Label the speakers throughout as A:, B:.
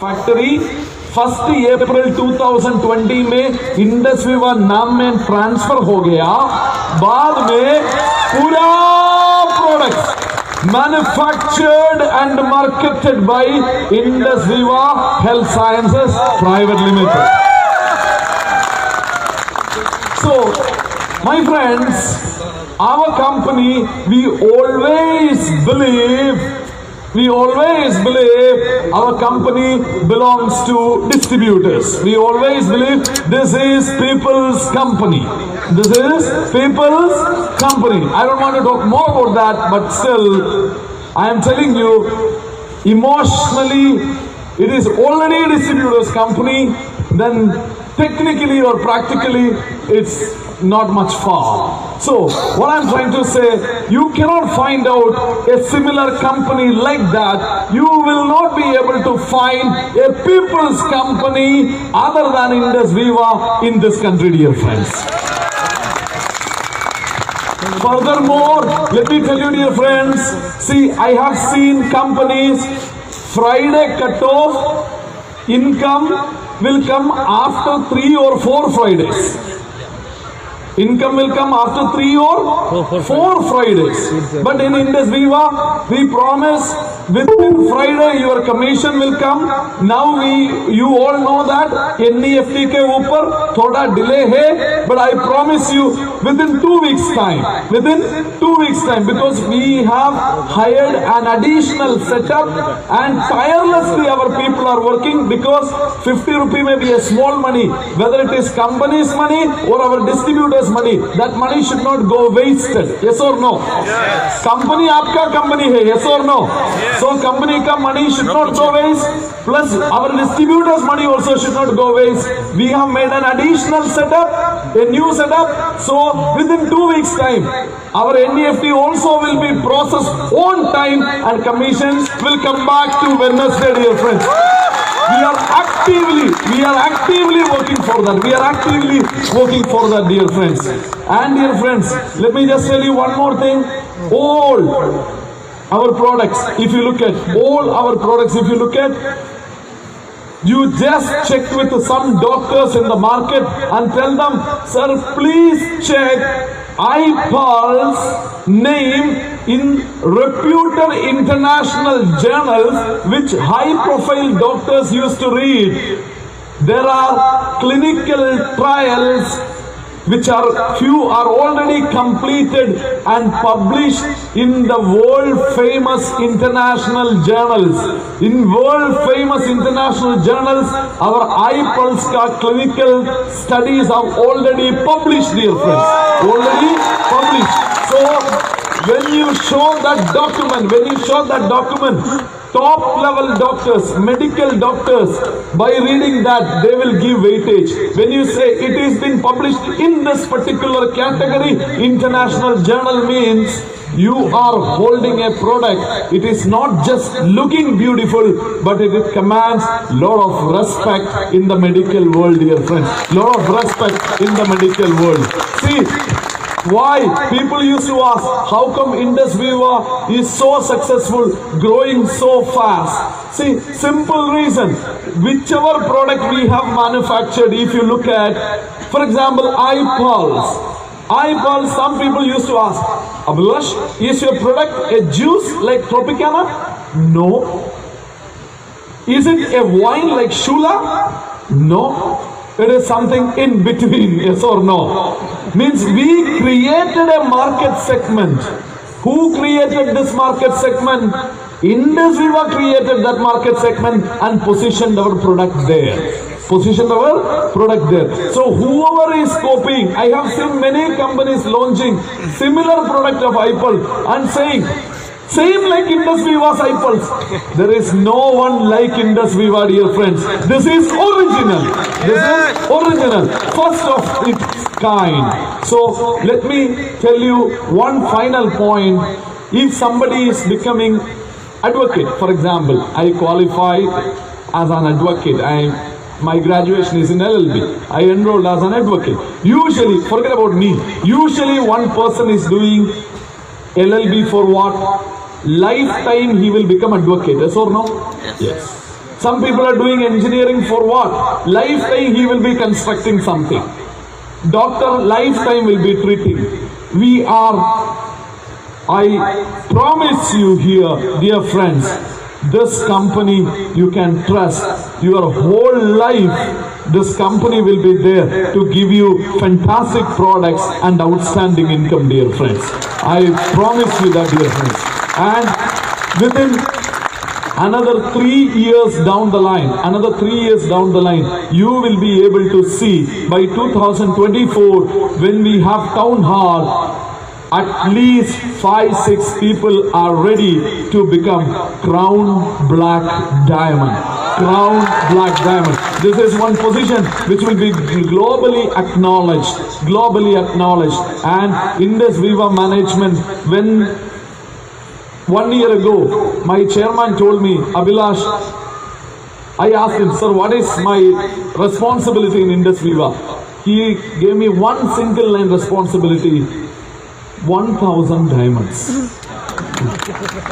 A: Factory 1 अप्रैल 2020 में Indus विवा नाम में ट्रांसफर हो गया। बाद में पूरा product manufactured and marketed by Indus Viva health sciences private limited. So, my friends, our company, we always believe our company belongs to distributors. We always believe this is people's company. This is people's company. I don't want to talk more about that, but still, I am telling you, emotionally, it is already a distributor's company. Then technically or practically, it's not much far. So, what I'm trying to say, you cannot find out a similar company like that. You will not be able to find a people's company other than Indus Viva in this country, dear friends. Furthermore, let me tell you, dear friends, see, I have seen companies, Friday cut-off, income will come after 3 or 4 Fridays. Income will come after 3 or 4 Fridays. But in Indus Viva, we promise within Friday your commission will come. Now you all know that NEFT के ऊपर थोड़ा delay है, but I promise you within 2 weeks time. Within 2 weeks time, because we have hired an additional setup and tirelessly our people are working, because 50 rupee may be a small money, whether it is company's money or our distributors money, that money should not go wasted. Yes or no? Yes. Company आपका company है. Yes or no? Yes. So company का money should not go waste. Plus our distributors money also should not go waste. We have made an additional setup, a new setup. So within 2 weeks time, our NEFT also will be processed on time and commissions will come back to Wednesday, dear friends. We are actively working for that. We are actively working for that, dear friends. And dear friends, let me just tell you one more thing. All our products, if you look at, you just check with some doctors in the market and tell them, sir, please check iPulse name in reputed international journals which high profile doctors used to read. There are clinical trials which few are already completed and published in the world famous international journals. In world famous international journals, our iPulse clinical studies are already published, dear friends. Already published. So when you show that document, top level doctors, medical doctors, by reading that, they will give weightage. When you say it is been published in this particular category, international journal, means you are holding a product. It is not just looking beautiful, but it commands lot of respect in the medical world, dear friends. Lot of respect in the medical world. See, why people used to ask, how come Indus Viva is so successful, growing so fast? See, simple reason. Whichever product we have manufactured, if you look at, for example, iPulse, some people used to ask, Abhilash, is your product a juice like Tropicana? No. Is it a wine like Shula? No. It is something in between, yes or no? Means we created a market segment. Who created this market segment? Indus Viva created that market segment and positioned our product there. So whoever is copying, I have seen many companies launching similar product of iPulse and saying, same like Indus Viva's iPulse. There is no one like Indus Viva, dear friends. This is original. First of its kind. So let me tell you one final point. If somebody is becoming advocate, for example, I qualified as an advocate. My graduation is in LLB. I enrolled as an advocate. Usually, forget about me. Usually one person is doing LLB for what? Lifetime he will become advocate. Yes or no? Yes. Some people are doing engineering for what? Lifetime he will be constructing something. Doctor, lifetime will be treating. We are, I promise you here, dear friends, this company you can trust. Your whole life, this company will be there to give you fantastic products and outstanding income, dear friends. I promise you that, dear friends. And within another 3 years down the line, you will be able to see by 2024, when we have town hall, at least 5-6 people are ready to become Crown Black Diamond. Crown Black Diamond. This is one position which will be globally acknowledged. And Indus Viva management, when 1 year ago, my chairman told me, Abhilash, I asked him, sir, what is my responsibility in Indus Viva? He gave me one single line responsibility, 1,000 diamonds.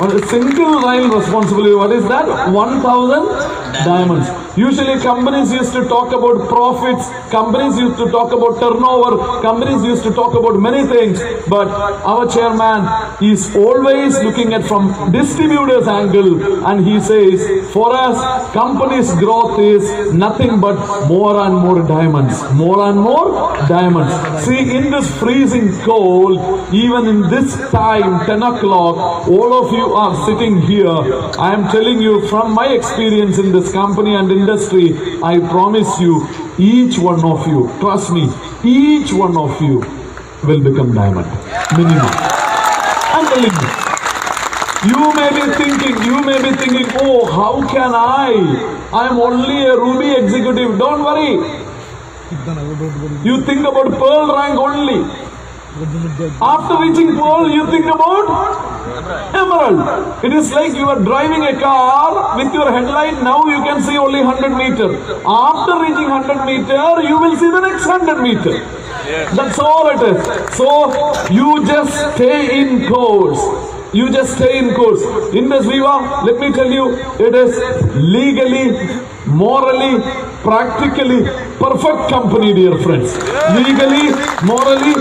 A: A single line responsibility, what is that? 1,000 diamonds. Usually companies used to talk about profits, companies used to talk about turnover, companies used to talk about many things, but our chairman is always looking at from distributors angle, and he says, for us, company's growth is nothing but more and more diamonds. More and more diamonds. See, in this freezing cold, even in this time, 10 o'clock, all of you are sitting here. I am telling you from my experience in this company and industry, I promise you, each one of you, trust me, each one of you will become diamond. Minimum. I'm telling you. You may be thinking, oh, how can I am only a Ruby executive. Don't worry. You think about Pearl rank only. After reaching Pearl, you think about Emerald. It is like you are driving a car with your headlight. Now you can see only 100 meters. After reaching 100 meters, you will see the next 100 meters. Yes. That's all it is. So you just stay in course. Indus Viva, let me tell you, it is legally, morally, practically perfect company, dear friends. Legally, morally,